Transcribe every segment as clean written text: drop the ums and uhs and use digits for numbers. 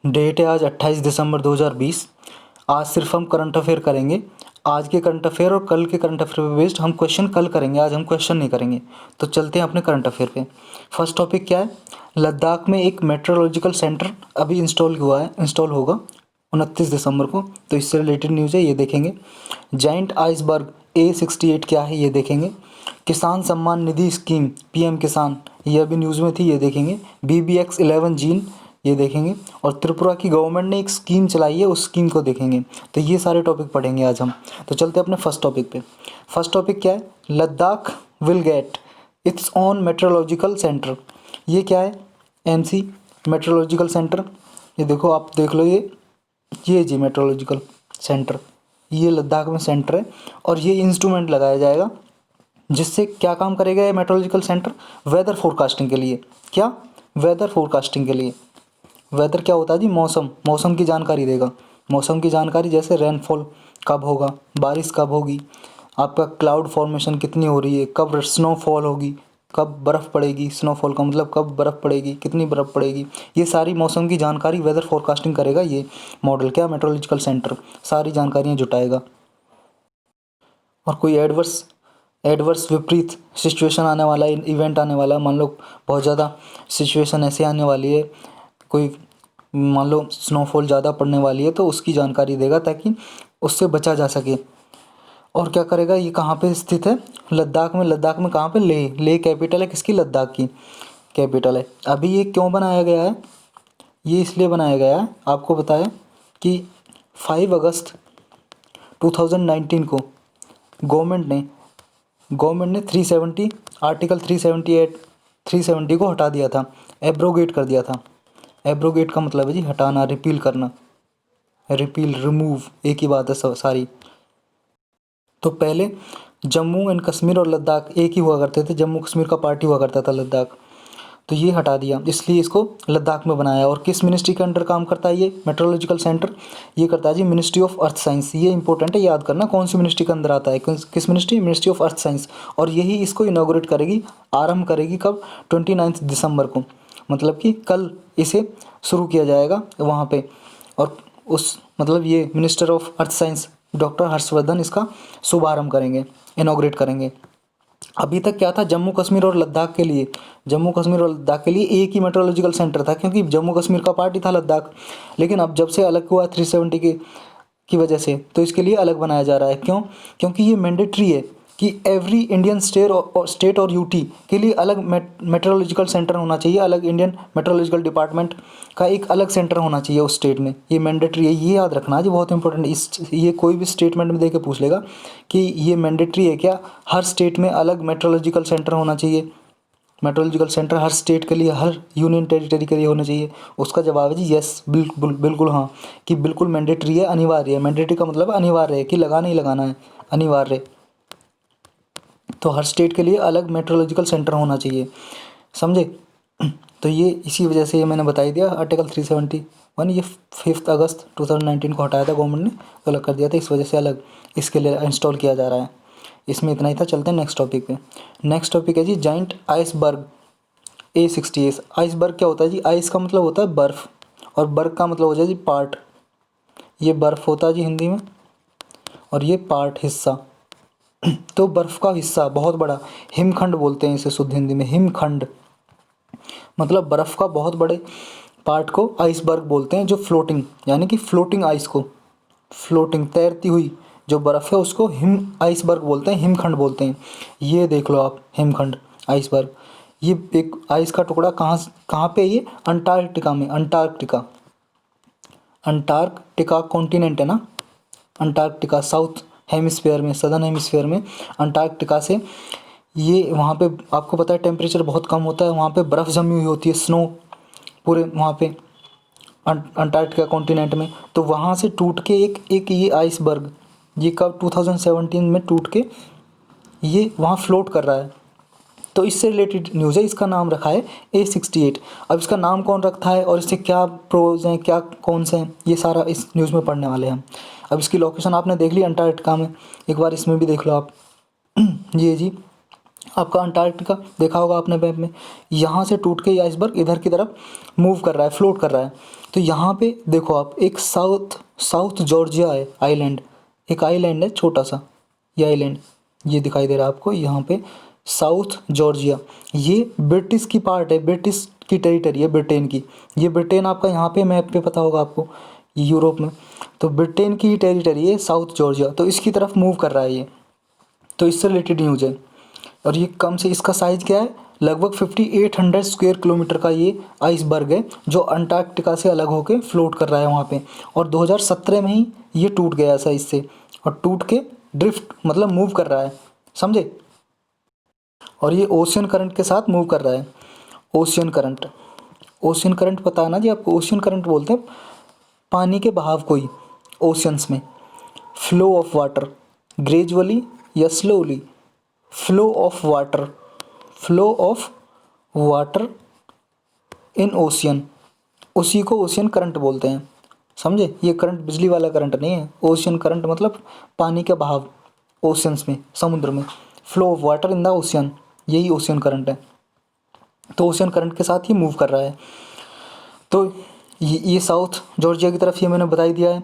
Date है आज 28 दिसंबर 2020। आज सिर्फ हम करंट अफेयर करेंगे। आज के करंट अफेयर और कल के करंट अफेयर पे बेस्ड हम क्वेश्चन कल करेंगे, आज हम क्वेश्चन नहीं करेंगे। तो चलते हैं अपने करंट अफेयर पे। फर्स्ट टॉपिक क्या है? लद्दाख में एक मेट्रोलॉजिकल सेंटर अभी इंस्टॉल होगा 29 दिसंबर को। तो इससे रिलेटेड न्यूज़ है, ये देखेंगे। जाइंट आइसबर्ग A68 क्या है, ये देखेंगे। किसान सम्मान निधि स्कीम PM किसान, ये अभी न्यूज़ में थी, ये देखेंगे। BBX11 जीन, ये देखेंगे। और त्रिपुरा की गवर्नमेंट ने एक स्कीम चलाई है, उस स्कीम को देखेंगे। तो ये सारे टॉपिक पढ़ेंगे आज हम। तो चलते हैं अपने फर्स्ट टॉपिक पे। फर्स्ट टॉपिक क्या है? Ladakh will get its own meteorological centre. ये क्या है? MC meteorological centre. ये देखो, आप देख लो, ये जी मेट्रोलॉजिकल सेंटर, ये लद्दाख में सेंटर है। और ये इंस्ट्रूमेंट लगाया जाएगा जिससे क्या काम करेगा ये मेट्रोलॉजिकल सेंटर? वेदर फोरकास्टिंग के लिए। क्या? वेदर फोरकास्टिंग के लिए। वेदर क्या होता है जी? मौसम की जानकारी देगा। मौसम की जानकारी जैसे रेनफॉल कब होगा, बारिश कब होगी, आपका क्लाउड फॉर्मेशन कितनी हो रही है, कब स्नोफॉल होगी, कब बर्फ़ पड़ेगी। स्नोफॉल का मतलब कब बर्फ़ पड़ेगी, कितनी बर्फ़ पड़ेगी, ये सारी मौसम की जानकारी वेदर फोरकास्टिंग करेगा ये मॉडल। क्या? मेट्रोलॉजिकल सेंटर सारी जानकारियाँ जुटाएगा। और कोई एडवर्स विपरीत सिचुएशन आने वाला है, इवेंट आने वाला है, मान लो बहुत ज़्यादा सिचुएशन ऐसे आने वाली है, कोई मान लो स्नोफॉल ज़्यादा पड़ने वाली है, तो उसकी जानकारी देगा ताकि उससे बचा जा सके। और क्या करेगा? ये कहाँ पे स्थित है? लद्दाख में। लद्दाख में कहाँ पे? लेह कैपिटल है किसकी? लद्दाख की कैपिटल है। अभी ये क्यों बनाया गया है? ये इसलिए बनाया गया है, आपको बताया कि 5 अगस्त 2019 को गवर्नमेंट ने 370 आर्टिकल 378 370 को हटा दिया था, एब्रोगेट कर दिया था। एब्रोगेट का मतलब है जी हटाना, रिपील करना। रिपील, रिमूव एक ही बात है सारी। तो पहले जम्मू एंड कश्मीर और लद्दाख एक ही हुआ करते थे, जम्मू कश्मीर का पार्ट ही हुआ करता था लद्दाख। तो ये हटा दिया, इसलिए इसको लद्दाख में बनाया। और किस मिनिस्ट्री के अंडर काम करता है ये मेट्रोलॉजिकल सेंटर? ये करता है जी मिनिस्ट्री ऑफ अर्थ साइंस। ये इंपॉर्टेंट है, याद करना कौन सी मिनिस्ट्री के अंदर आता है। किस ministry? Ministry of earth science. और यही इसको इनॉग्रेट करेगी, आरंभ करेगी कब? 29 दिसंबर को, मतलब कि कल इसे शुरू किया जाएगा वहाँ पे। और उस मतलब ये minister of earth science doctor Harshvardhan इसका शुभारंभ करेंगे, इनॉग्रेट करेंगे। अभी तक क्या था? जम्मू कश्मीर और लद्दाख के लिए, जम्मू कश्मीर और लद्दाख के लिए एक ही मेट्रोलॉजिकल सेंटर था, क्योंकि जम्मू कश्मीर का पार्ट ही था लद्दाख। लेकिन अब जब से अलग हुआ 370 की वजह से, तो इसके लिए अलग बनाया जा रहा है। क्यों? क्योंकि ये मैंडेटरी है कि एवरी इंडियन स्टेट और यूटी के लिए अलग मेट्रोलॉजिकल सेंटर होना चाहिए। अलग इंडियन मेट्रोलॉजिकल डिपार्टमेंट का एक अलग सेंटर होना चाहिए उस स्टेट में। ये मैंडेटरी है, ये याद रखना जी, बहुत इंपॉर्टेंट। ये कोई भी स्टेटमेंट में दे के पूछ लेगा कि ये मैंडेटरी है क्या, हर स्टेट में अलग मेट्रोलॉजिकल सेंटर होना चाहिए। मेट्रोलॉजिकल सेंटर हर स्टेट के लिए, हर यूनियन टेरिटरी के लिए होना चाहिए। उसका जवाब है जी यस, बिल्कुल बिल्कुल हाँ, कि बिल्कुल मैंडेटरी है, अनिवार्य है। मैंडेटरी का मतलब अनिवार्य है कि लगाना ही लगाना है, अनिवार्य। तो हर स्टेट के लिए अलग मेट्रोलॉजिकल सेंटर होना चाहिए, समझे? तो ये इसी वजह से ये मैंने बता ही दिया। आर्टिकल 371 ये 5 अगस्त 2019 को हटाया था गवर्नमेंट ने, तो अलग कर दिया था, इस वजह से अलग इसके लिए इंस्टॉल किया जा रहा है। इसमें इतना ही था। चलते हैं नेक्स्ट टॉपिक पे। नेक्स्ट टॉपिक है जी जाइंट आइसबर्ग A68। आइसबर्ग क्या होता है जी? आइस का मतलब होता है बर्फ़, और बर्ग का मतलब हो जाए जी पार्ट। ये बर्फ़ होता है जी हिंदी में, और ये पार्ट, हिस्सा। तो बर्फ़ का हिस्सा बहुत बड़ा, हिमखंड बोलते हैं इसे शुद्ध हिंदी में, हिमखंड। मतलब बर्फ़ का बहुत बड़े पार्ट को आइसबर्ग बोलते हैं, जो फ्लोटिंग यानी कि फ्लोटिंग आइस को, फ्लोटिंग तैरती हुई जो बर्फ़ है उसको हिम आइसबर्ग बोलते हैं, हिमखंड बोलते हैं। ये देख लो आप, हिमखंड, आइसबर्ग। ये एक आइस का टुकड़ा कहाँ पे है? ये अंटार्कटिका में। अंटार्कटिका कॉन्टिनेंट है ना, अंटार्कटिका साउथ हेमिस्फीयर में, सदर्न हेमिस्फीयर में अंटार्कटिका से। ये वहाँ पे आपको पता है टेम्परेचर बहुत कम होता है, वहाँ पे बर्फ़ जमी हुई होती है, स्नो पूरे वहाँ पे अंटार्कटिका कॉन्टिनेंट में। तो वहाँ से टूट के एक ये आइसबर्ग, ये कब 2017 में टूट के ये वहाँ फ्लोट कर रहा है। तो इससे रिलेटेड न्यूज़ है, इसका नाम रखा है A68। अब इसका नाम कौन रखता है और इससे क्या प्रोज हैं, क्या कौन से हैं, ये सारा इस न्यूज़ में पढ़ने वाले हैं हम। अब इसकी लोकेशन आपने देख ली अंटार्कटिका में, एक बार इसमें भी देख लो आप। ये जी आपका अंटार्कटिका देखा होगा आपने मैप में, यहाँ से टूट के ये आइसबर्ग इधर की तरफ मूव कर रहा है, फ्लोट कर रहा है। तो यहाँ पे देखो आप, एक साउथ जॉर्जिया है आइलैंड, एक आइलैंड है छोटा सा, ये आइलैंड ये दिखाई दे रहा है आपको यहाँ पे, साउथ जॉर्जिया। ये ब्रिटिश की पार्ट है, ब्रिटिश की टेरिटरी है, ब्रिटेन की। ये ब्रिटेन आपका यहाँ पे मैप पे पता होगा आपको, यूरोप में। तो ब्रिटेन की टेरिटरी है साउथ जॉर्जिया, तो इसकी तरफ मूव कर रहा है ये। तो इससे रिलेटेड न्यूज़ है। और ये कम से, इसका साइज़ क्या है, लगभग 5800 स्क्वायर किलोमीटर का ये आइसबर्ग है, जो अंटार्कटिका से अलग होकर फ्लोट कर रहा है वहाँ पे। और 2017 में ही ये टूट गया ऐसा इससे, और टूट के ड्रिफ्ट मतलब मूव कर रहा है, समझे। और ये ओशियन करंट के साथ मूव कर रहा है। ओशियन करंट, ओशियन करंट पता है ना जी आपको, ओशियन करंट बोलते हैं पानी के बहाव को ही ओशियंस में। फ्लो ऑफ वाटर, ग्रेजुअली या slowly, flow of water, flow of water in ocean, उसी को ओशियन करंट बोलते हैं, समझे। ये करंट बिजली वाला करंट नहीं है, ओशियन करंट मतलब पानी का बहाव ओशियंस में, समुद्र में। Flow of water in the ocean, यही ओशियन करंट है। तो ओशियन करंट के साथ ही मूव कर रहा है। तो ये साउथ जॉर्जिया की तरफ ये मैंने बता ही दिया है।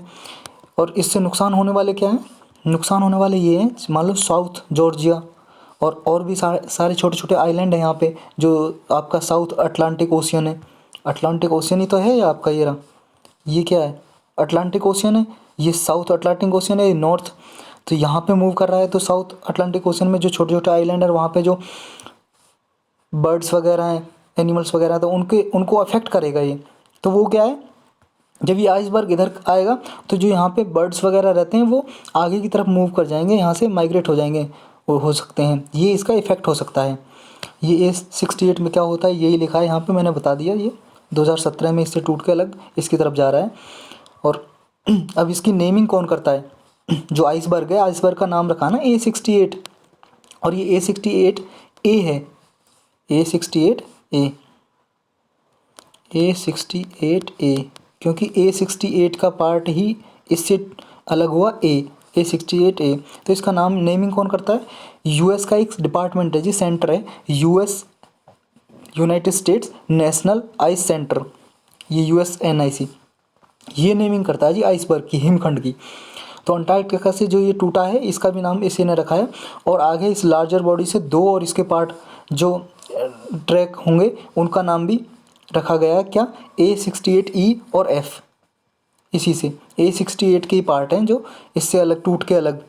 और इससे नुकसान होने वाले क्या हैं, नुकसान होने वाले ये हैं, मान लो साउथ जॉर्जिया और भी सारे छोटे छोटे आइलैंड हैं यहाँ पे, जो आपका साउथ अटलांटिक ओशियन है। अटलांटिक ओशियन ही तो है ये आपका, ये रहा, ये क्या है, अटलांटिक ओशियन है। ये साउथ अटलांटिक ओशियन है, ये नॉर्थ। तो यहाँ पे मूव कर रहा है, तो साउथ अटलांटिक ओशियन में जो छोटे छोटे आइलैंड है, वहाँ पे जो बर्ड्स वगैरह हैं, एनिमल्स वगैरह, तो उनको अफेक्ट करेगा ये। तो वो क्या है, जब ये आइसबर्ग इधर आएगा तो जो यहाँ पे बर्ड्स वगैरह रहते हैं वो आगे की तरफ मूव कर जाएंगे, यहाँ से माइग्रेट हो जाएंगे, वो हो सकते हैं, ये इसका इफेक्ट हो सकता है। ये A68 में क्या होता है यही लिखा है यहाँ पे, मैंने बता दिया। ये 2017 में इससे टूट के अलग इसकी तरफ जा रहा है। और अब इसकी नेमिंग कौन करता है, जो आइसबर्ग है, आइसबर्ग का नाम रखा ना A68, और ये A68A है, A68A, A68A, क्योंकि A68 का पार्ट ही इससे अलग हुआ A68A। तो इसका नाम नेमिंग कौन करता है, यूएस का एक डिपार्टमेंट है जी, सेंटर है US, United states national ice centre, ये USNIC, ये नेमिंग करता है जी आइसबर्ग की, हिमखंड की। तो अंटार्कटिका से जो ये टूटा है इसका भी नाम इसी ने रखा है। और आगे इस लार्जर बॉडी से दो और इसके पार्ट जो ट्रैक होंगे उनका नाम भी रखा गया है, क्या, A68E और F। इसी से A68 के ही पार्ट हैं जो इससे अलग टूट के अलग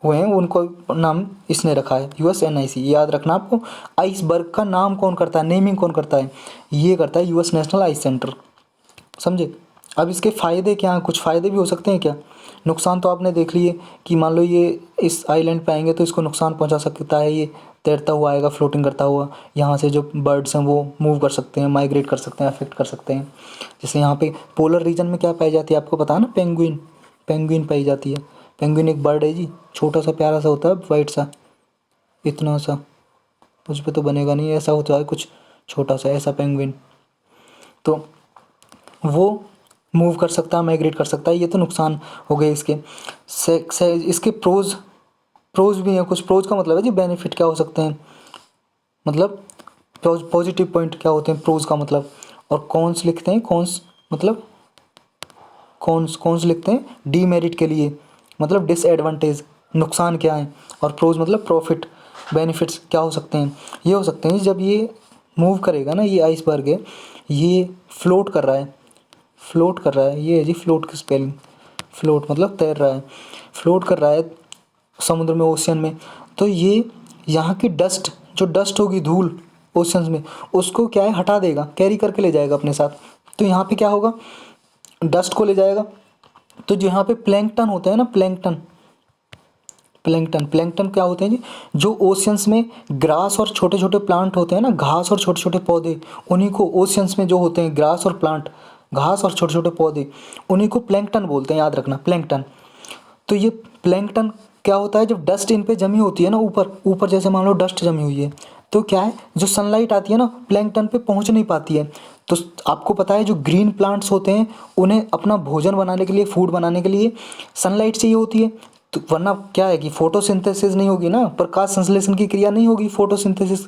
हुए हैं, उनको नाम इसने रखा है USNIC। याद रखना आपको, आइसबर्ग का नाम कौन करता है, नेमिंग कौन करता है, ये करता है यूएस नेशनल आइस सेंटर, समझे। अब इसके फ़ायदे क्या हैं, कुछ फ़ायदे भी हो सकते हैं क्या। नुकसान तो आपने देख लिए कि मान लो ये इस आइलैंड पे आएंगे तो इसको नुकसान पहुंचा सकता है, ये तैरता हुआ आएगा, फ्लोटिंग करता हुआ, यहाँ से जो बर्ड्स हैं वो मूव कर सकते हैं, माइग्रेट कर सकते हैं, अफेक्ट कर सकते हैं। जैसे यहाँ पे पोलर रीजन में क्या पाई जाती है आपको पता है ना, पेंगुइन, पेंगुइन पाई जाती है। पेंगुइन एक बर्ड है जी, छोटा सा प्यारा सा होता है, वाइट सा, इतना सा, उस पर तो बनेगा नहीं, ऐसा होता है कुछ छोटा सा ऐसा पेंगुइन, तो वो मूव कर सकता है, माइग्रेट कर सकता है। ये तो नुकसान हो गए इसके। इसके प्रोज भी हैं कुछ। प्रोज का मतलब है जी बेनिफिट क्या हो सकते हैं, मतलब पॉजिटिव पॉइंट क्या होते हैं प्रोज का मतलब। और कॉन्स लिखते हैं, कॉन्स मतलब कॉन्स लिखते हैं डीमेरिट के लिए, मतलब डिसएडवांटेज, नुकसान क्या है। और प्रोज मतलब प्रॉफिट, बेनिफिट्स क्या हो सकते हैं, ये हो सकते हैं जब ये मूव करेगा ना, ये आइसबर्ग है, ये फ्लोट कर रहा है, फ्लोट कर रहा है, ये है जी फ्लोट की स्पेलिंग, फ्लोट मतलब तैर रहा है, फ्लोट कर रहा है समुद्र में, ओशियन में। तो ये यहाँ की डस्ट, जो डस्ट होगी धूल ओशियंस में, उसको क्या है हटा देगा, कैरी करके ले जाएगा अपने साथ। तो यहाँ पे क्या होगा, डस्ट को ले जाएगा। तो जो यहाँ पे प्लैंकटन होते हैं ना, प्लैंकटन, प्लैंकटन क्या होते हैं जी, जो ओशियंस में ग्रास और छोटे छोटे प्लांट होते हैं ना, घास और छोटे छोटे पौधे, उन्हीं को ओशियंस में जो होते हैं ग्रास और प्लांट, घास और छोटे छोटे पौधे, उन्हीं को प्लैंकटन बोलते हैं, याद रखना प्लैंकटन। तो ये प्लैंकटन क्या होता है, जब डस्ट इन पे जमी होती है ना, ऊपर जैसे मान लो डस्ट जमी हुई है, तो क्या है जो सनलाइट आती है ना प्लैंकटन पे पहुंच नहीं पाती है। तो आपको पता है जो ग्रीन प्लांट्स होते हैं उन्हें अपना भोजन बनाने के लिए, फूड बनाने के लिए सनलाइट चाहिए होती है। तो वरना क्या है कि फोटोसिंथेसिस नहीं होगी ना, प्रकाश संश्लेषण की क्रिया नहीं होगी फोटोसिंथेसिस,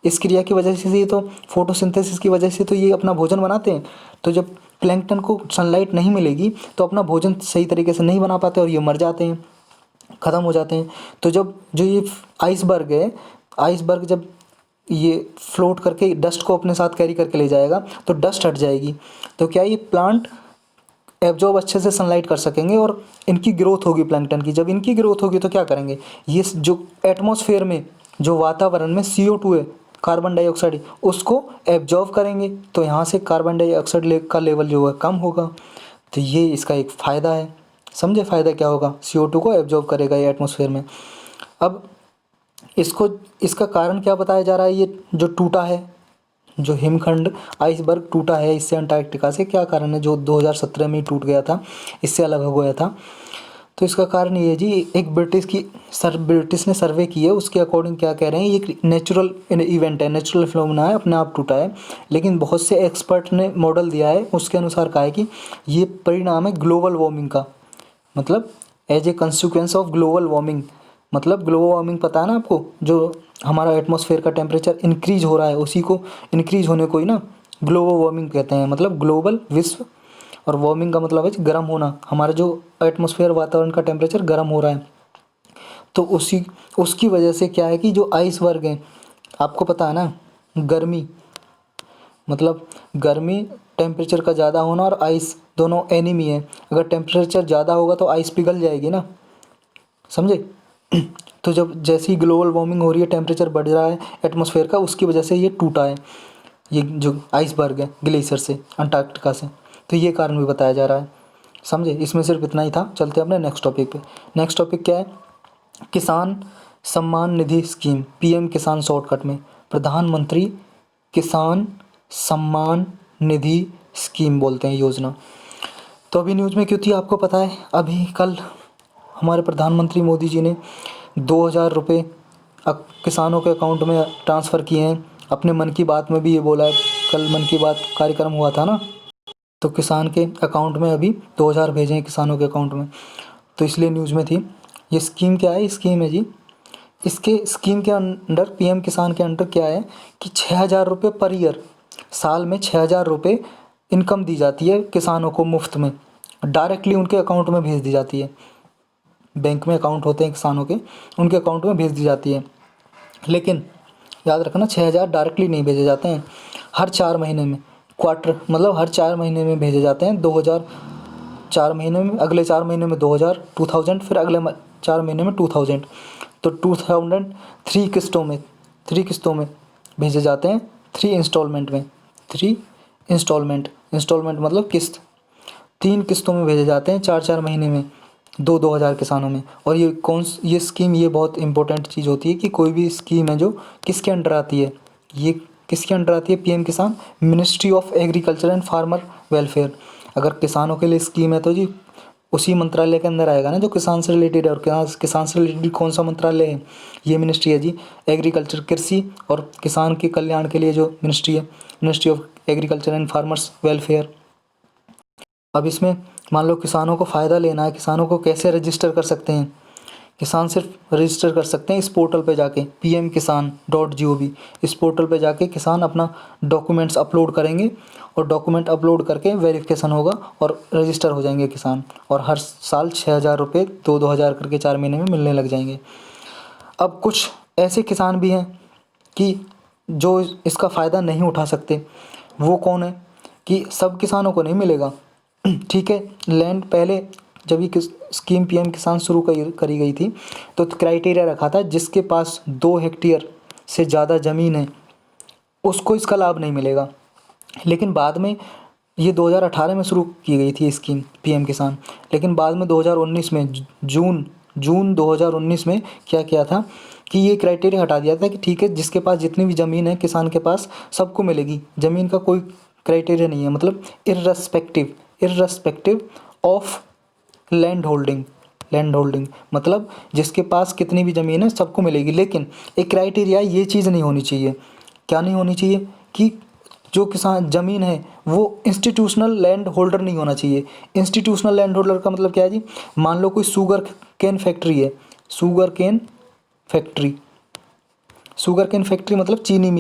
इस क्रिया की वजह से ये तो फोटोसिंथेसिस की वजह से तो ये अपना भोजन बनाते हैं। तो जब प्लैंकटन को सनलाइट नहीं मिलेगी तो अपना भोजन सही तरीके से नहीं बना पाते और ये मर जाते हैं, ख़त्म हो जाते हैं। तो जब जो ये आइसबर्ग है, आइसबर्ग जब ये फ्लोट करके डस्ट को अपने साथ कैरी करके ले जाएगा तो डस्ट हट जाएगी, तो क्या ये प्लांट एब्जॉर्ब अच्छे से सनलाइट कर सकेंगे और इनकी ग्रोथ होगी प्लैंकटन की। जब इनकी ग्रोथ होगी तो क्या करेंगे, ये जो एटमॉस्फेयर में जो वातावरण में CO2 है, कार्बन डाइऑक्साइड, उसको एब्जॉर्ब करेंगे, तो यहाँ से कार्बन डाइऑक्साइड का लेवल जो है कम होगा। तो ये इसका एक फ़ायदा है। समझे फ़ायदा क्या होगा, CO2 को एब्जॉर्ब करेगा ये एटमॉस्फेयर में। अब इसको इसका कारण क्या बताया जा रहा है, ये जो टूटा है, जो हिमखंड आइसबर्ग टूटा है इससे अंटार्कटिका से, क्या कारण है, जो 2017 में ही टूट गया था, इससे अलग हो गया था। तो इसका कारण ये है जी, एक ब्रिटिश ने सर्वे की है, उसके अकॉर्डिंग क्या कह रहे हैं, ये एक नेचुरल इवेंट है, नेचुरल फिनोमेना है, अपने आप टूटा है। लेकिन बहुत से एक्सपर्ट ने मॉडल दिया है, उसके अनुसार कहा है कि ये परिणाम है ग्लोबल वार्मिंग का, मतलब as a consequence of global warming. मतलब ग्लोबल वार्मिंग पता है ना आपको, जो हमारा एटमॉस्फेयर का टेम्परेचर इंक्रीज हो रहा है, उसी को इंक्रीज होने को ही ना ग्लोबल वार्मिंग कहते हैं। मतलब ग्लोबल विश्व, और वार्मिंग का मतलब है गर्म होना, हमारा जो एटमॉस्फेयर वातावरण का टेम्परेचर गर्म हो रहा है। तो उसकी वजह से क्या है कि जो आइसबर्ग हैं, आपको पता है ना, गर्मी मतलब गर्मी, टेम्परेचर का ज़्यादा होना और आइस दोनों एनिमी है। अगर टेम्परेचर ज़्यादा होगा तो आइस पिघल जाएगी ना, समझे। तो जब जैसे ही ग्लोबल वार्मिंग हो रही है, टेम्परेचर बढ़ रहा है एटमॉस्फेयर का, उसकी वजह से ये टूटा है, ये जो आइसबर्ग है ग्लेशियर से, अंटार्कटिका से। तो ये कारण भी बताया जा रहा है, समझे। इसमें सिर्फ इतना ही था। चलते हैं अपने नेक्स्ट टॉपिक पे। नेक्स्ट टॉपिक क्या है, किसान सम्मान निधि स्कीम, PM किसान शॉर्टकट में, प्रधानमंत्री किसान सम्मान निधि स्कीम बोलते हैं योजना। तो अभी न्यूज़ में क्यों थी आपको पता है, अभी कल हमारे प्रधानमंत्री मोदी जी ने 2,000 रुपये किसानों के अकाउंट में ट्रांसफ़र किए हैं। अपने मन की बात में भी ये बोला है, कल मन की बात कार्यक्रम हुआ था ना, तो किसान के अकाउंट में अभी 2,000 भेजे हैं किसानों के अकाउंट में, तो इसलिए न्यूज़ में थी। ये स्कीम क्या है, स्कीम है जी, इसके स्कीम के अंडर, PM किसान के अंडर क्या है कि 6,000 रुपये पर ईयर, साल में 6,000 रुपये इनकम दी जाती है किसानों को मुफ्त में, डायरेक्टली उनके अकाउंट में भेज दी जाती है। बैंक में अकाउंट होते हैं किसानों के, उनके अकाउंट में भेज दी जाती है। लेकिन याद रखना, 6,000 डायरेक्टली नहीं भेजे जाते हैं, हर 4 महीने में, क्वार्टर मतलब हर 4 महीने में भेजे जाते हैं। 2,000 4 महीने में, अगले 4 महीने में 2,000, 2,000, फिर अगले 4 महीने में 2,000। तो 2,000 3 किस्तों में भेजे जाते हैं, 3 इंस्टॉलमेंट में, 3 इंस्टॉलमेंट मतलब किस्त, 3 किस्तों में भेजे जाते हैं 4-4 महीने में, 2-2 हज़ार किसानों में। और ये स्कीम, ये बहुत इंपॉर्टेंट चीज़ होती है कि कोई भी स्कीम है जो किसके अंडर आती है, ये किसके अंडर आती है, PM किसान, ministry of agriculture and farmer welfare. अगर किसानों के लिए स्कीम है तो जी उसी मंत्रालय के अंदर आएगा ना जो किसान से रिलेटेड है। और किसान से रिलेटेड कौन सा मंत्रालय है, ये मिनिस्ट्री है जी एग्रीकल्चर, कृषि और किसान के कल्याण के लिए जो मिनिस्ट्री है, ministry of agriculture and farmers welfare. अब इसमें मान लो किसानों को फ़ायदा लेना है, किसानों को कैसे रजिस्टर कर सकते हैं, किसान सिर्फ रजिस्टर कर सकते हैं इस पोर्टल पे जाके, pmkisan.gov। इस पोर्टल पे जाके किसान अपना डॉक्यूमेंट्स अपलोड करेंगे और डॉक्यूमेंट अपलोड करके वेरिफिकेशन होगा और रजिस्टर हो जाएंगे किसान। और हर साल 6,000 रुपये 2-2 हज़ार करके 4 महीने में मिलने लग जाएंगे। अब कुछ ऐसे किसान भी हैं कि जो इसका फ़ायदा नहीं उठा सकते। वो कौन है कि सब किसानों को नहीं मिलेगा, ठीक है। लैंड पहले जब ये स्कीम PM किसान शुरू करी गई थी तो क्राइटेरिया रखा था, जिसके पास 2 हेक्टेयर से ज़्यादा ज़मीन है उसको इसका लाभ नहीं मिलेगा। लेकिन बाद में ये 2018 में शुरू की गई थी स्कीम PM किसान, लेकिन बाद में 2019 में जून 2019 में क्या किया था कि ये क्राइटेरिया हटा दिया था कि ठीक है, जिसके पास जितनी भी ज़मीन है किसान के पास सबको मिलेगी, ज़मीन का कोई क्राइटेरिया नहीं है, मतलब इर्रेस्पेक्टिव ऑफ लैंड होल्डिंग, मतलब जिसके पास कितनी भी ज़मीन है सबको मिलेगी। लेकिन एक क्राइटेरिया, ये चीज़ नहीं होनी चाहिए, क्या नहीं होनी चाहिए कि जो किसान ज़मीन है वो इंस्टीट्यूशनल लैंड होल्डर नहीं होना चाहिए। इंस्टीट्यूशनल लैंड होल्डर का मतलब क्या है जी, मान लो कोई शुगर केन फैक्ट्री है, sugar cane factory, sugar cane factory मतलब चीनी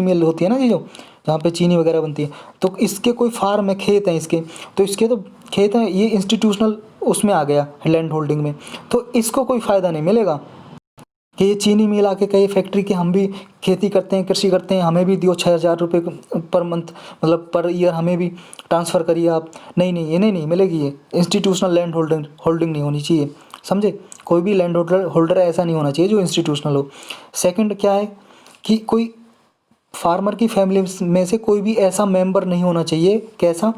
मिल होती है ना जी, जो जहाँ पे चीनी वगैरह बनती है। तो इसके कोई फार्म है, खेत हैं इसके, तो इसके तो खेत हैं, ये इंस्टीट्यूशनल उसमें आ गया लैंड होल्डिंग में, तो इसको कोई फ़ायदा नहीं मिलेगा कि ये चीनी मिल आके कहे फैक्ट्री की हम भी खेती करते हैं, कृषि करते हैं, हमें भी दियो 6,000 रुपये पर मंथ, मतलब पर ईयर हमें भी ट्रांसफ़र करिए आप। नहीं नहीं, ये नहीं मिलेगी, ये इंस्टीट्यूशनल लैंड होल्डिंग नहीं होनी चाहिए, समझे। कोई भी लैंड होल्डर ऐसा नहीं होना चाहिए जो इंस्टीट्यूशनल हो। सेकंड क्या है कि कोई फार्मर की फैमिली में से कोई भी ऐसा मेंबर नहीं होना चाहिए, कैसा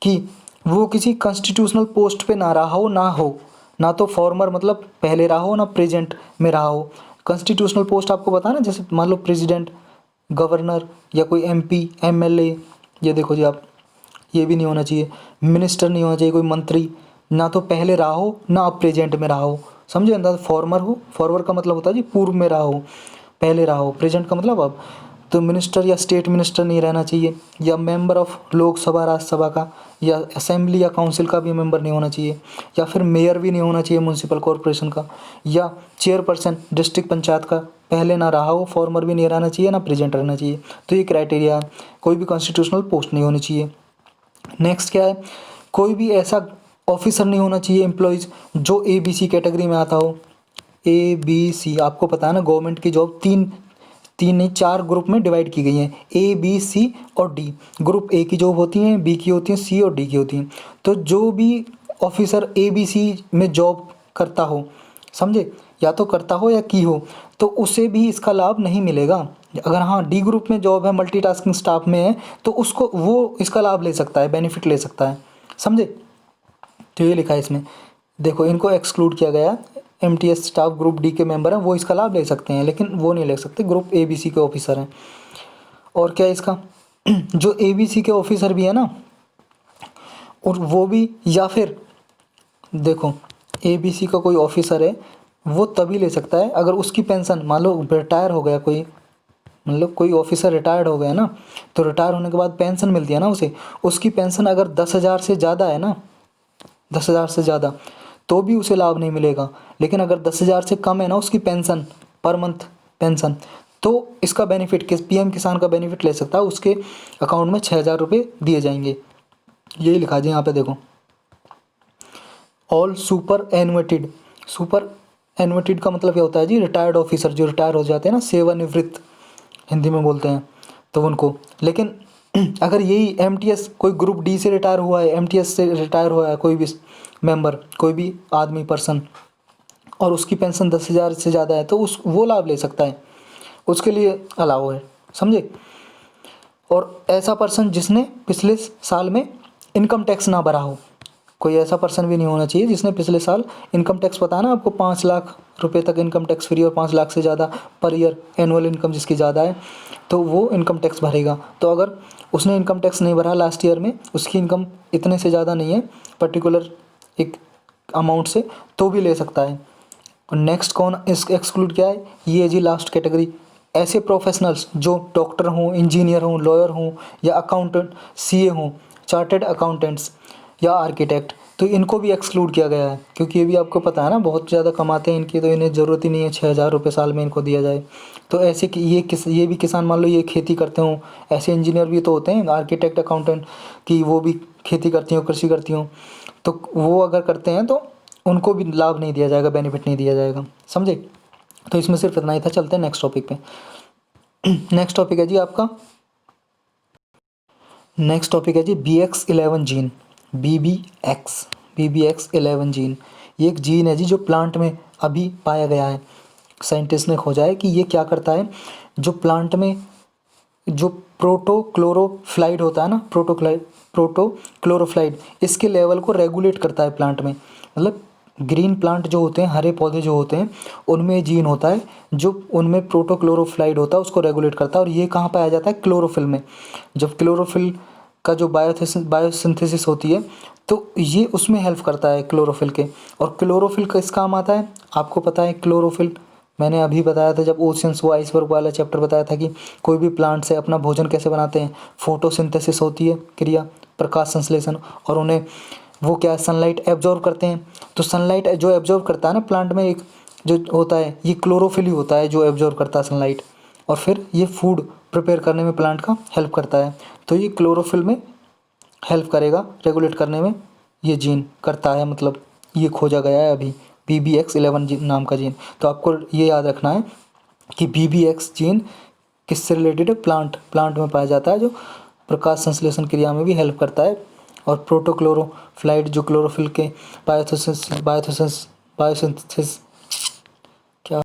कि वो किसी कॉन्स्टिट्यूशनल पोस्ट पे ना रहा हो, ना तो फॉर्मर मतलब पहले रहा हो, ना प्रेजेंट में रहा हो। कॉन्स्टिट्यूशनल पोस्ट आपको पता है ना, जैसे मान लो प्रेसिडेंट, गवर्नर या कोई एमपी, एमएलए, ये देखो जी आप, ये भी नहीं होना चाहिए। मिनिस्टर नहीं होना चाहिए, कोई मंत्री, ना तो पहले रहा हो ना अब प्रेजेंट में रहा हो, समझे। अंदाज फॉर्मर हो, फॉरवर्ड का मतलब होता है जी पूर्व में रहा हो, पहले रहा हो, प्रेजेंट का मतलब अब। तो मिनिस्टर या स्टेट मिनिस्टर नहीं रहना चाहिए, या मेंबर ऑफ लोकसभा राज्यसभा का, या असेंबली या काउंसिल का भी मेंबर नहीं होना चाहिए, या फिर मेयर भी नहीं होना चाहिए म्यूनसिपल कॉरपोरेशन का, या चेयरपर्सन डिस्ट्रिक्ट पंचायत का पहले ना रहा हो, फॉर्मर भी नहीं रहना चाहिए, ना प्रेजेंट रहना चाहिए। तो ये क्राइटेरिया है, कोई भी कॉन्स्टिट्यूशनल पोस्ट नहीं होनी चाहिए। नेक्स्ट क्या है, कोई भी ऐसा ऑफिसर नहीं होना चाहिए, एम्प्लॉयज़ जो ABC कैटेगरी में आता हो। ABC आपको पता है ना, गवर्नमेंट की जॉब तीन तीन नहीं 4 ग्रुप में डिवाइड की गई हैं, A B C और D। ग्रुप A की जॉब होती हैं, B की होती हैं, C और D की होती हैं। तो जो भी ऑफिसर ABC में जॉब करता हो, समझे, या तो करता हो या की हो, तो उसे भी इसका लाभ नहीं मिलेगा। अगर हाँ D ग्रुप में जॉब है, मल्टीटास्किंग स्टाफ में है, तो उसको वो इसका लाभ ले सकता है, बेनिफिट ले सकता है, समझे। तो ये लिखा है इसमें, देखो इनको एक्सक्लूड किया गया। MTS स्टाफ ग्रुप D के मेंबर हैं, वो इसका लाभ ले सकते हैं, लेकिन वो नहीं ले सकते ग्रुप ABC के ऑफिसर हैं। और क्या है इसका जो ABC के ऑफिसर भी है ना, और वो भी, या फिर देखो ABC का कोई ऑफिसर है, वो तभी ले सकता है अगर उसकी पेंशन, मान लो रिटायर हो गया कोई, मतलब कोई ऑफिसर रिटायर्ड हो गया ना, तो रिटायर होने के बाद पेंशन मिलती है ना उसे, उसकी पेंशन अगर 10,000 से ज़्यादा है ना, 10,000 से ज़्यादा, तो भी उसे लाभ नहीं मिलेगा। लेकिन अगर 10,000 से कम है ना उसकी पेंशन, पर मंथ पेंशन, तो इसका बेनिफिट किस PM किसान का बेनिफिट ले सकता है, उसके अकाउंट में 6,000 रुपये दिए जाएंगे। यही लिखा जी यहाँ पे देखो, ऑल सुपर एनुएटेड का मतलब क्या होता है जी, रिटायर्ड ऑफिसर जो रिटायर हो जाते हैं ना, सेवानिवृत्त हिंदी में बोलते हैं, तो उनको। लेकिन अगर यही MTS कोई ग्रुप D से रिटायर हुआ है, MTS से रिटायर हुआ है कोई भी मेंबर, कोई भी आदमी पर्सन, और उसकी पेंशन 10,000 से ज़्यादा है, तो उस वो लाभ ले सकता है, उसके लिए अलाउ है, समझे। और ऐसा पर्सन जिसने पिछले साल में इनकम टैक्स ना भरा हो, कोई ऐसा पर्सन भी नहीं होना चाहिए जिसने पिछले साल इनकम टैक्स, पता है ना आपको, 5 लाख रुपए तक इनकम टैक्स फ्री, और 5 लाख से ज़्यादा पर ईयर एनुअल इनकम जिसकी ज़्यादा है, तो वो इनकम टैक्स भरेगा। तो अगर उसने इनकम टैक्स नहीं भरा लास्ट ईयर में, उसकी इनकम इतने से ज़्यादा नहीं है पर्टिकुलर एक अमाउंट से, तो भी ले सकता है। और नेक्स्ट कौन इस एक्सक्लूड क्या है, ये है जी लास्ट कैटेगरी, ऐसे प्रोफेशनल्स जो डॉक्टर हों, इंजीनियर हों, लॉयर हों, या अकाउंटेंट CA हों, चार्टेड अकाउंटेंट्स या आर्किटेक्ट, तो इनको भी एक्सक्लूड किया गया है, क्योंकि ये भी आपको पता है ना बहुत ज़्यादा कमाते हैं इनकी, तो इन्हें ज़रूरत ही नहीं है 6,000 रुपये साल में इनको दिया जाए। तो ऐसे कि ये भी किसान, मान लो ये खेती करते हों, ऐसे इंजीनियर भी तो होते हैं, आर्किटेक्ट अकाउंटेंट कि वो भी खेती करती हों, कृषि करती हों, तो वो अगर करते हैं तो उनको भी लाभ नहीं दिया जाएगा, बेनिफिट नहीं दिया जाएगा, समझे। तो इसमें सिर्फ इतना ही था। चलते हैं नेक्स्ट टॉपिक पे। नेक्स्ट टॉपिक है जी आपका, नेक्स्ट टॉपिक है जी BX11 जीन, BBX 11 जीन। ये एक जीन है जी जो प्लांट में अभी पाया गया है, साइंटिस्ट ने खोजा है कि ये क्या करता है, जो प्लांट में जो प्रोटोक्लोरोफ्लाइड होता है ना, प्रोटोक्लोरोफ्लाइड, इसके लेवल को रेगुलेट करता है प्लांट में। मतलब ग्रीन प्लांट जो होते हैं, हरे पौधे जो होते हैं, उनमें जीन होता है जो उनमें प्रोटोक्लोरोफ्लाइड होता है, उसको रेगुलेट करता है। और ये कहाँ पाया जाता है, क्लोरोफिल में। जब क्लोरोफिल का जो बायोसिंथेसिस होती है, तो ये उसमें हेल्प करता है क्लोरोफिल के। और क्लोरोफिल किस काम आता है, आपको पता है क्लोरोफिल मैंने अभी बताया था जब ओशियंस वो आइसबर्ग वाला चैप्टर बताया था कि कोई भी प्लांट से अपना भोजन कैसे बनाते हैं, फोटोसिंथेसिस होती है क्रिया, प्रकाश संश्लेषण, और उन्हें वो क्या है सनलाइट एब्जॉर्ब करते हैं। तो सनलाइट जो एब्जॉर्ब करता है ना प्लांट में, एक जो होता है ये क्लोरोफिल ही होता है जो एब्जॉर्ब करता है सनलाइट, और फिर ये फूड प्रिपेयर करने में प्लांट का हेल्प करता है। तो ये क्लोरोफिल में हेल्प करेगा रेगुलेट करने में, ये जीन करता है, मतलब ये खोजा गया है अभी BBX11 जीन नाम का जीन। तो आपको ये याद रखना है कि BBX जीन किससे रिलेटेड है, प्लांट में पाया जाता है, जो प्रकाश संश्लेषण क्रिया में भी हेल्प करता है। और प्रोटोक्लोरोफ्लाइड जो क्लोरोफिल के बायोसिंथेसिस क्या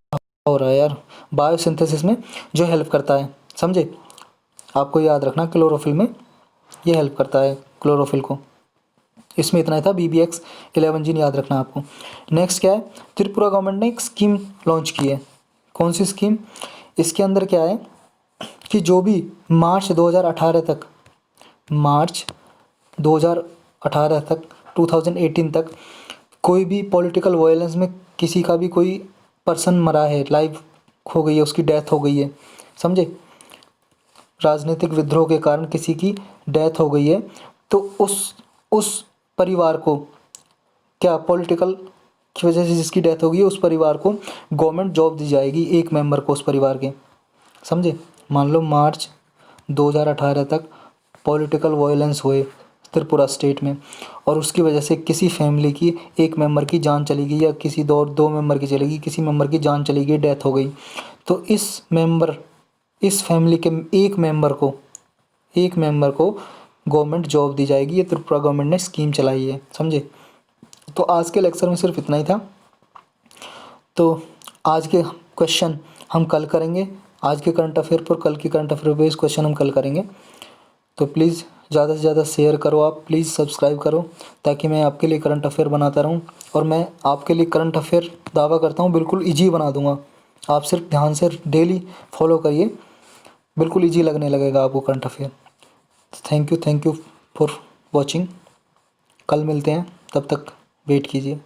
हो रहा है यार, बायोसिंथेसिस में जो हेल्प करता है, समझे। आपको याद रखना क्लोरोफिल में ये हेल्प करता है क्लोरोफिल को। इसमें इतना ही था, BBX11 जीन याद रखना आपको। नेक्स्ट क्या है, त्रिपुरा गवर्नमेंट ने एक स्कीम लॉन्च की है। कौन सी स्कीम, इसके अंदर क्या है कि जो भी मार्च 2018 तक 2018 तक कोई भी पॉलिटिकल वायलेंस में किसी का भी कोई पर्सन मरा है, लाइफ हो गई है, उसकी डेथ हो गई है, समझे, राजनीतिक विद्रोह के कारण किसी की डेथ हो गई है, तो उस परिवार को, क्या पॉलिटिकल की वजह से जिसकी डेथ हो गई है उस परिवार को गवर्नमेंट जॉब दी जाएगी, एक मेंबर को उस परिवार के, समझे। मान लो मार्च 2018 तक पॉलिटिकल वायलेंस हुए त्रिपुरा स्टेट में, और उसकी वजह से किसी फैमिली की एक मेंबर की जान चली गई, या किसी दो मेंबर की चली गई, किसी मेंबर की जान चली गई, डेथ हो गई, तो इस फैमिली के एक मेंबर को गवर्नमेंट जॉब दी जाएगी। ये त्रिपुरा गवर्नमेंट ने स्कीम चलाई है, समझे। तो आज के लेक्चर में सिर्फ इतना ही था। तो आज के क्वेश्चन हम कल करेंगे, आज के करंट अफेयर पर कल की करंट अफेयर बेस्ड क्वेश्चन हम कल करेंगे। तो प्लीज़ ज़्यादा से ज़्यादा शेयर करो, आप प्लीज़ सब्सक्राइब करो, ताकि मैं आपके लिए करंट अफेयर बनाता रहूं। और मैं आपके लिए करंट अफेयर दावा करता हूं बिल्कुल ईजी बना दूंगा। आप सिर्फ ध्यान से डेली फॉलो करिए, बिल्कुल ईजी लगने लगेगा आपको current affair. Thank you for watching. कल मिलते हैं, तब तक वेट कीजिए।